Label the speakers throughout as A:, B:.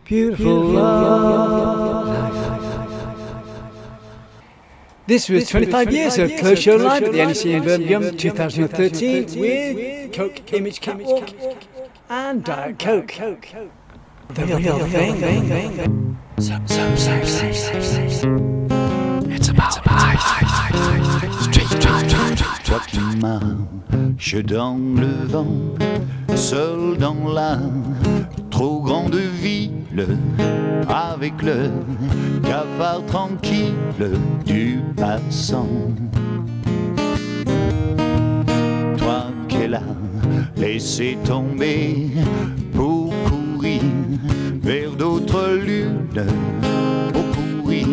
A: Beautiful love. This was 25 years of Close Show Live at the NEC in Birmingham 2013 with Coke Image Catwalk and Diet Coke. The real thing. It's about
B: Toi qui marches dans le vent, seul dans la trop grande ville, avec le cafard tranquille du passant. Toi qu'elle a laissé tomber pour courir vers d'autres lunes, pour courir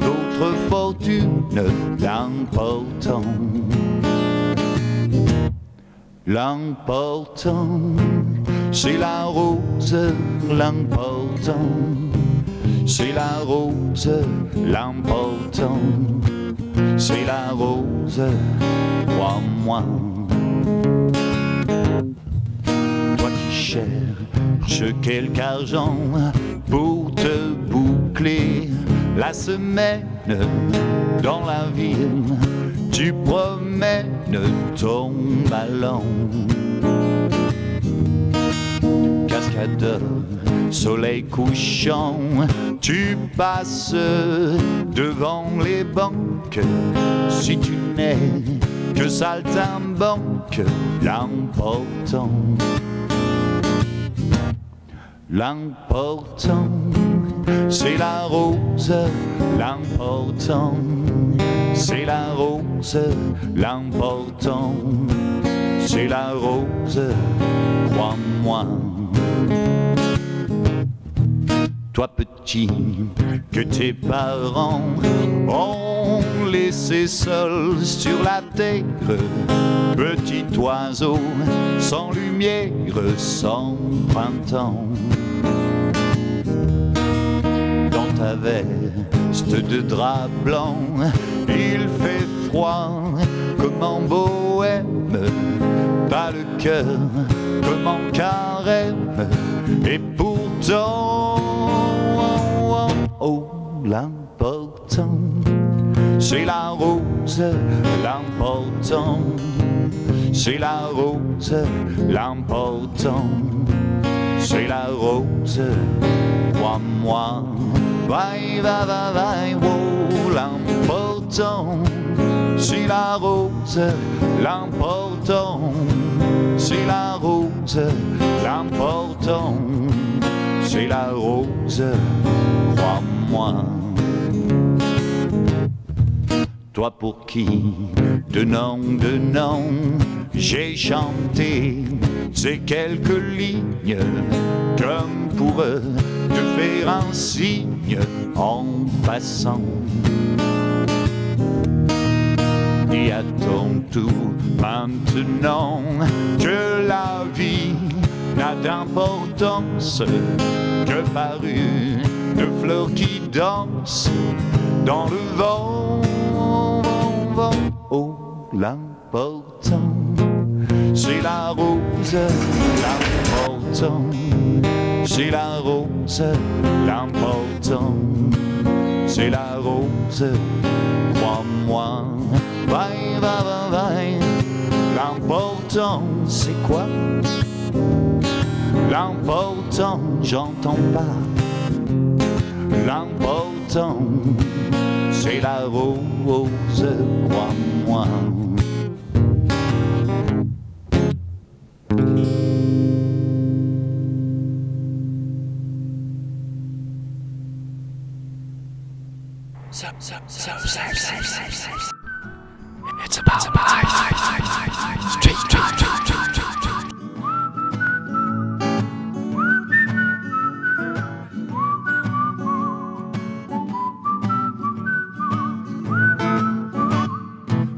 B: d'autres fortunes, l'important. L'important, c'est la rose, l'important, c'est la rose, l'important, c'est la rose, crois-moi. Toi qui cherches quelque argent pour te boucler la semaine dans la ville, tu promènes ton ballon. Cascadeur, soleil couchant, tu passes devant les banques. Si tu n'es que saltimbanque, l'important, l'important, c'est la rose, l'important, c'est la rose, l'important, c'est la rose, crois-moi. Toi petit, que tes parents ont laissé seul sur la terre, petit oiseau sans lumière, sans printemps. Dans ta veste de drap blanc, il fait froid comme en bohème, t'as le cœur comme en carême, et pourtant, oh, l'important, c'est la rose, l'important, c'est la rose, l'important, c'est la rose, crois-moi. Vai, va, va, vai, oh, l'important, c'est la rose, l'important, c'est la rose, l'important, c'est la rose, crois-moi. Toi pour qui, de nom, j'ai chanté ces quelques lignes, comme pour te faire un signe en passant. Et à ton tour, maintenant que la vie n'a d'importance que par une fleur qui danse dans le vent. Oh, l'important, c'est la rose, l'important, c'est la rose, l'important, c'est la rose, crois-moi. Vai, va, va, vai. L'important, c'est quoi? L'important, j'entends pas. L'important, c'est la rose, crois-moi.
A: It's about straight drive.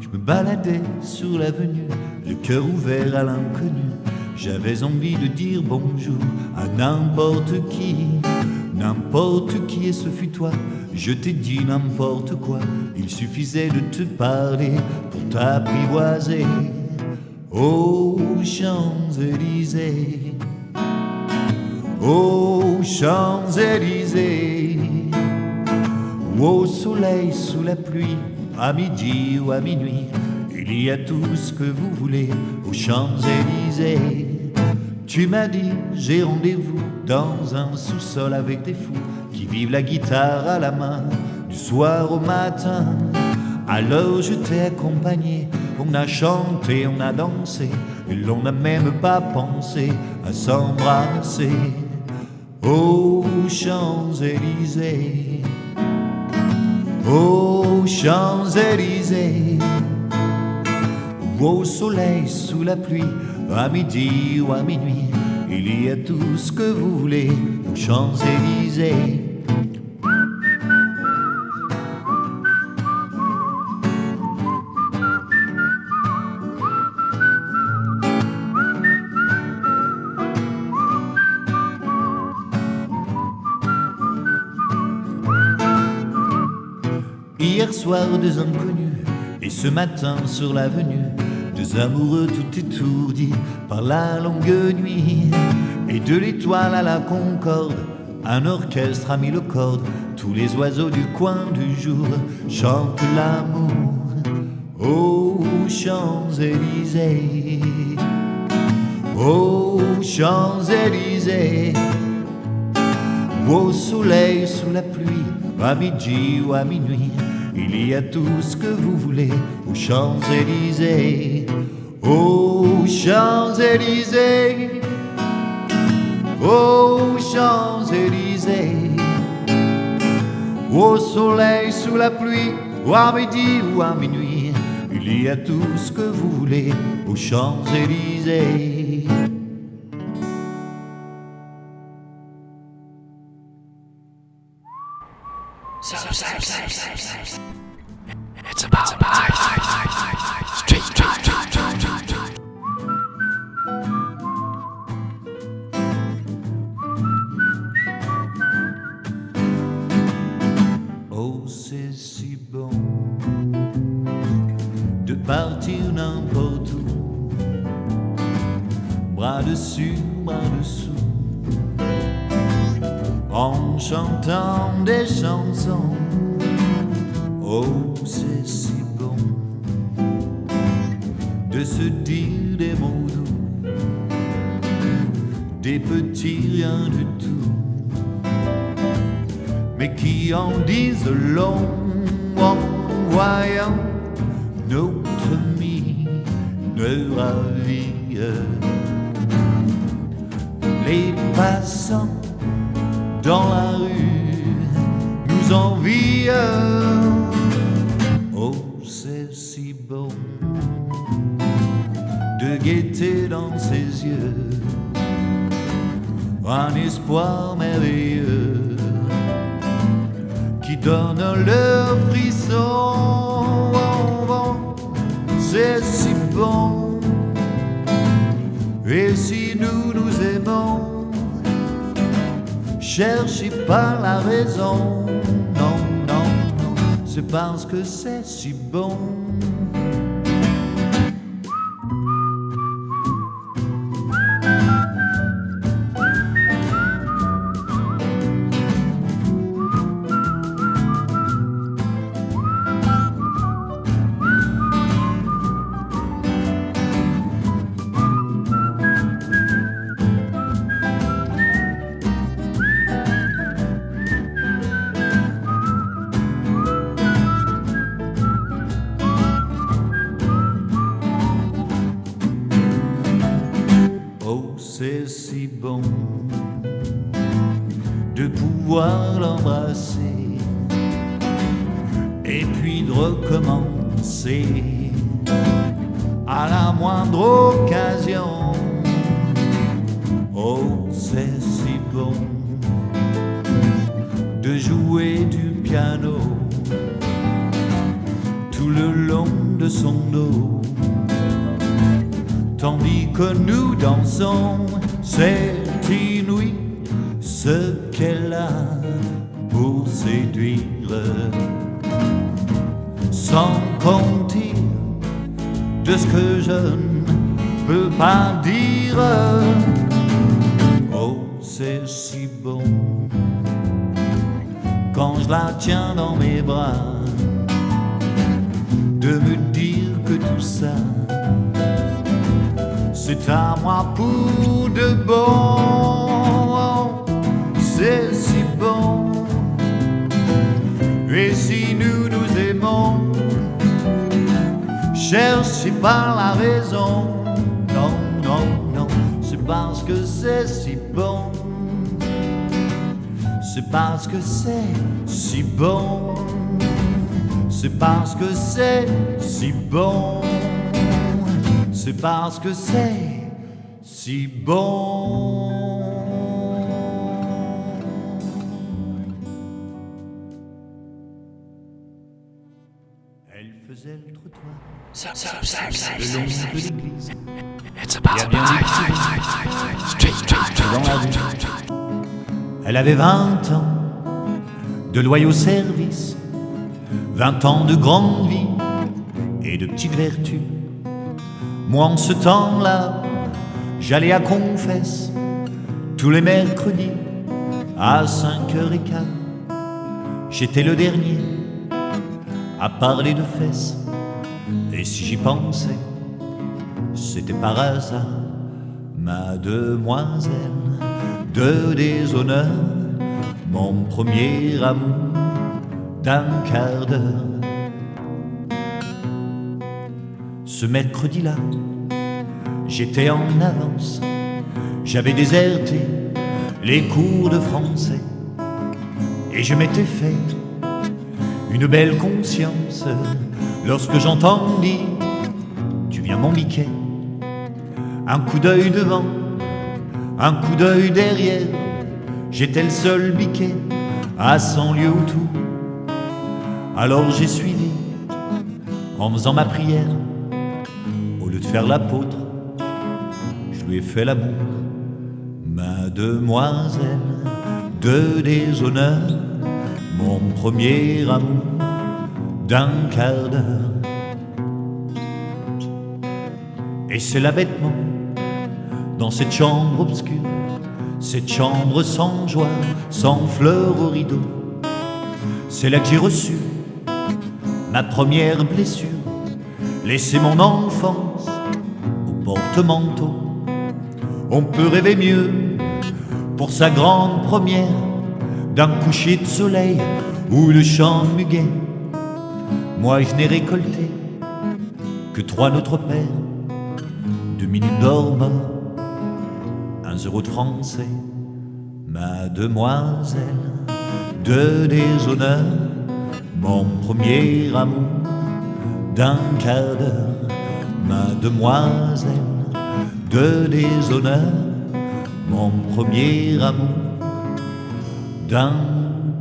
B: Je me baladais sur l'avenue, le cœur ouvert à l'inconnu. J'avais envie de dire bonjour à n'importe qui. N'importe qui, et ce fut toi. Je t'ai dit n'importe quoi. Il suffisait de te parler pour t'apprivoiser. Aux Champs-Élysées, aux Champs-Élysées, ou au soleil sous la pluie, à midi ou à minuit, il y a tout ce que vous voulez aux Champs-Élysées. Tu m'as dit, j'ai rendez-vous dans un sous-sol avec des fous qui vivent la guitare à la main du soir au matin. Alors je t'ai accompagné, on a chanté, on a dansé, et l'on n'a même pas pensé à s'embrasser aux Champs-Élysées, aux Champs-Élysées, ou au soleil sous la pluie, à midi ou à minuit, il y a tout ce que vous voulez aux Champs-Élysées. Hier soir, deux inconnus, et ce matin sur l'avenue, deux amoureux tout étourdis par la longue nuit. Et de l'étoile à la concorde, un orchestre a mis le corde. Tous les oiseaux du coin du jour chantent l'amour aux Champs-Élysées, aux Champs-Élysées, au soleil sous la pluie, à midi ou à minuit, il y a tout ce que vous voulez aux Champs-Élysées, aux Champs-Élysées, aux Champs-Élysées, au soleil sous la pluie, ou à midi ou à minuit, il y a tout ce que vous voulez aux Champs-Élysées.
A: It's about life. Street.
B: Oh, c'est si bon de partir n'importe où, bras dessus, bras dessous, en chantant des chansons. Oh, c'est si bon de se dire des mots doux, des petits riens du tout, mais qui en disent long en voyant notre mine ravie. Les passants dans la rue nous envient. Oh, c'est si beau de guetter dans ses yeux un espoir merveilleux qui donne le frisson. C'est si bon. Et si nous nous aimons, cherchez pas la raison. Non, non, non, c'est parce que c'est si bon. C'est si bon de pouvoir l'embrasser et puis de recommencer à la moindre occasion. Oh, c'est si bon de jouer du piano tout le long de son dos, tandis que nous dansons. C'est inouï ce qu'elle a pour séduire, sans compter de ce que je ne peux pas dire. Oh, c'est si bon quand je la tiens dans mes bras, de me dire que tout ça, c'est à moi pour de bon. C'est si bon. Et si nous nous aimons, cherchez pas la raison. Non, non, non, c'est parce que c'est si bon. C'est parce que c'est si bon. C'est parce que c'est si bon. C'est parce que c'est si bon. Elle faisait le trottoir le long de l'église.
A: It's about
B: dans la rue. Elle avait 20 ans de loyaux services, 20 ans de grande vie et de petites vertus. Moi en ce temps-là, j'allais à Confesse tous les mercredis à 5h15. J'étais le dernier à parler de fesses, et si j'y pensais, c'était par hasard. Ma demoiselle de déshonneur, mon premier amour d'un quart d'heure. Ce mercredi-là, j'étais en avance, j'avais déserté les cours de français, et je m'étais fait une belle conscience lorsque j'entendis « Tu viens mon Mickey ?» Un coup d'œil devant, un coup d'œil derrière, j'étais le seul biquet à 100 lieues autour. Alors j'ai suivi en faisant ma prière. Au lieu de faire l'apôtre, je lui ai fait l'amour. Ma demoiselle de déshonneur, mon premier amour d'un quart d'heure. Et c'est là bêtement, dans cette chambre obscure, cette chambre sans joie, sans fleurs au rideau, c'est là que j'ai reçu ma première blessure, laissé mon enfance au porte-manteau. On peut rêver mieux pour sa grande première, d'un coucher de soleil ou de chant de muguet. Moi je n'ai récolté que 3 Notre Père, 2 minutes d'or mort, 1 euro de français. Ma demoiselle de déshonneur, mon premier amour d'un quart d'heure. Ma demoiselle de déshonneur, mon premier amour d'un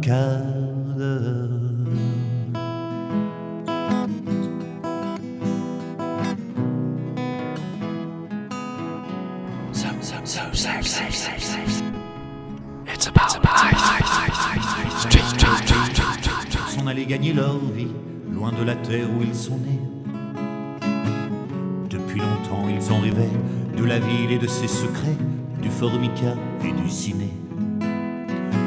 B: quart d'heure.
A: It's about
B: S'en allaient gagner leur vie, loin de la terre où ils sont nés. Depuis longtemps ils en rêvaient, de la ville et de ses secrets, du Formica et du ciné.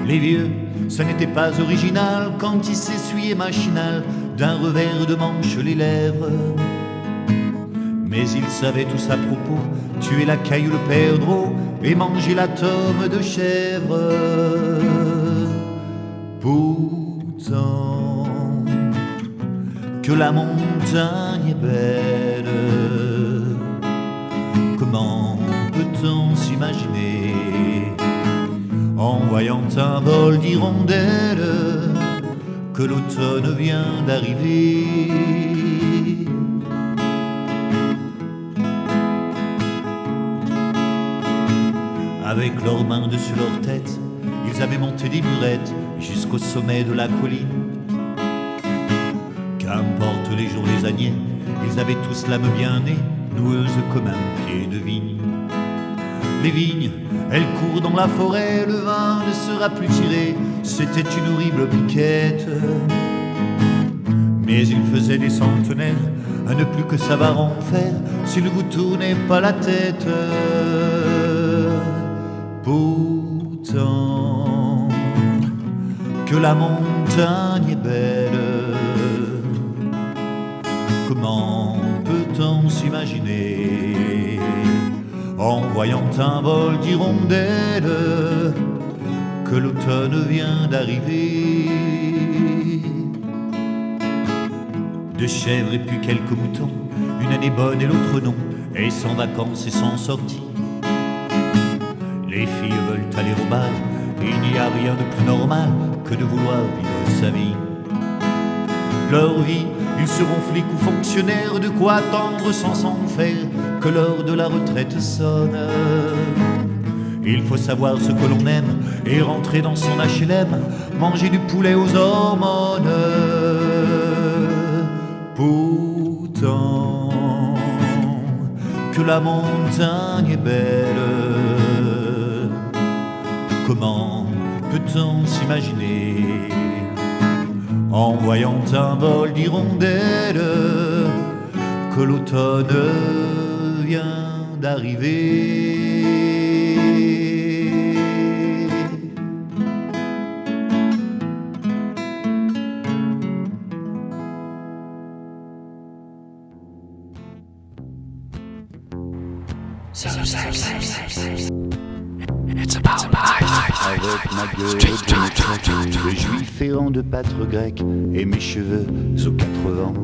B: Les vieux, ça n'était pas original quand ils s'essuyaient machinal d'un revers de manche les lèvres. Mais ils savaient tous à propos tuer la caille ou le perdreau et manger la tome de chèvre. Pourtant, que la montagne est belle, comment peut-on s'imaginer, en voyant un vol d'hirondelles, que l'automne vient d'arriver? Avec leurs mains dessus leur tête, ils avaient monté des murettes jusqu'au sommet de la colline. Qu'importe les jours, les années, ils avaient tous l'âme bien née, noueuse comme un pied de vigne. Les vignes, elles courent dans la forêt, le vin ne sera plus tiré, c'était une horrible piquette. Mais ils faisaient des centenaires à ne plus que savoir en faire, s'il ne vous tournait pas la tête. Pourtant, Pourtant, que la montagne est belle, comment peut-on s'imaginer, en voyant un vol d'hirondelles, que l'automne vient d'arriver? Deux chèvres et puis quelques moutons, une année bonne et l'autre non, et sans vacances et sans sortie. Les filles veulent aller au bal, et il n'y a rien de plus normal que de vouloir vivre sa vie. Leur vie, ils seront flics ou fonctionnaires, de quoi attendre sans s'en faire que l'heure de la retraite sonne. Il faut savoir ce que l'on aime et rentrer dans son HLM, manger du poulet aux hormones. Pourtant, que la montagne est belle, comment peut-on s'imaginer, en voyant un vol d'hirondelles, que l'automne vient d'arriver? Avec ma gueule de juif errant de pâtre grec et mes cheveux aux quatre vents,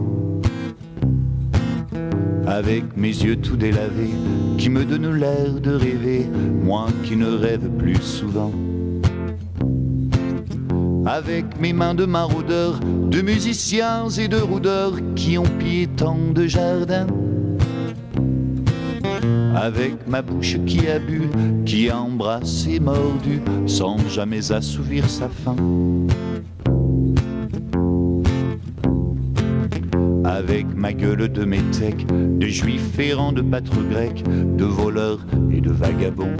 B: avec mes yeux tout délavés qui me donnent l'air de rêver, moi qui ne rêve plus souvent, avec mes mains de maraudeurs, de musiciens et de rôdeurs qui ont pillé tant de jardins, avec ma bouche qui a bu, qui a embrassé, mordu, sans jamais assouvir sa faim, avec ma gueule de métèque, de juif errant de pâtre grec, de voleurs et de vagabonds,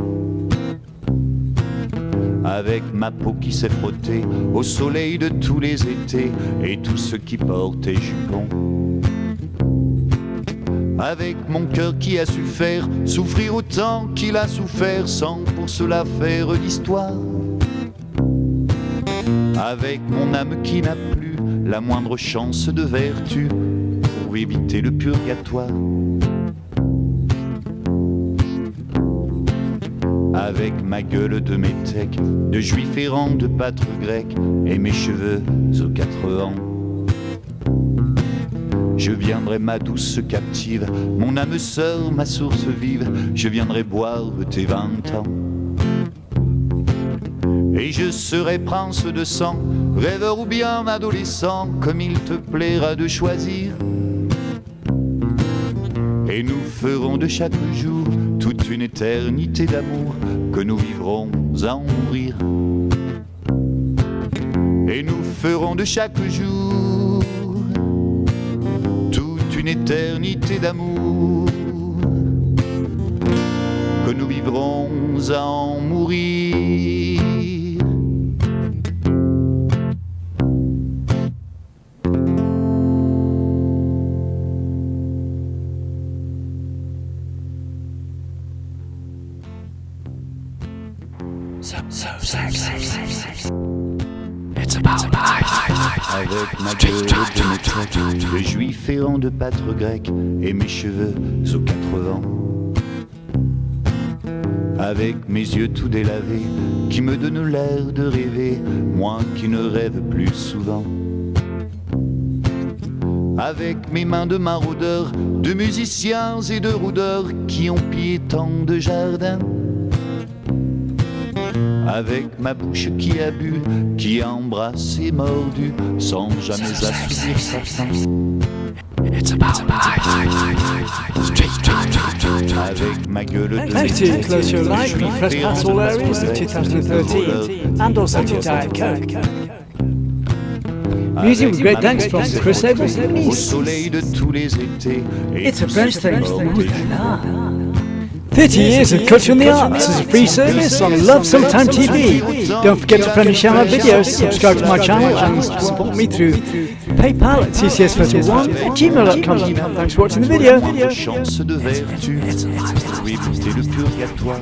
B: avec ma peau qui s'est frottée au soleil de tous les étés et tous ceux qui portaient jupons, avec mon cœur qui a su faire souffrir autant qu'il a souffert sans pour cela faire l'histoire, avec mon âme qui n'a plus la moindre chance de vertu pour éviter le purgatoire, avec ma gueule de métèque, de juif errant de pâtre grec et mes cheveux aux quatre vents. Je viendrai ma douce captive, mon âme sœur, ma source vive, je viendrai boire tes 20 ans. Et je serai prince de sang, rêveur ou bien adolescent, comme il te plaira de choisir. Et nous ferons de chaque jour toute une éternité d'amour que nous vivrons à en mourir. Et nous ferons de chaque jour une éternité d'amour que nous vivrons à en mourir. It's about avec ma gueule de métèque, de juif errant de pâtre grec et mes cheveux aux quatre vents, avec mes yeux tout délavés qui me donnent l'air de rêver, moi qui ne rêve plus souvent, avec mes mains de maraudeurs, de musiciens et de rôdeurs qui ont pillé tant de jardins, avec ma bouche qui a bu, qui a embrassé, mordu, sans jamais assouvir sa faim. Avec ma gueule de
A: Thanks to Close Your Light, we press past all areas of 2013 and also to Diet Coke. Music with great thanks from Chris Evans and
B: au soleil de tous les étés.
A: It's a French thing. 30 years of culture and the arts as a free service on Love Sometime TV. Don't forget to friendly share my videos, subscribe to my channel and support me through PayPal at tcsfestival1@gmail.com. Thanks for watching the video.
B: Chance de vertu pour éviter le purgatoire.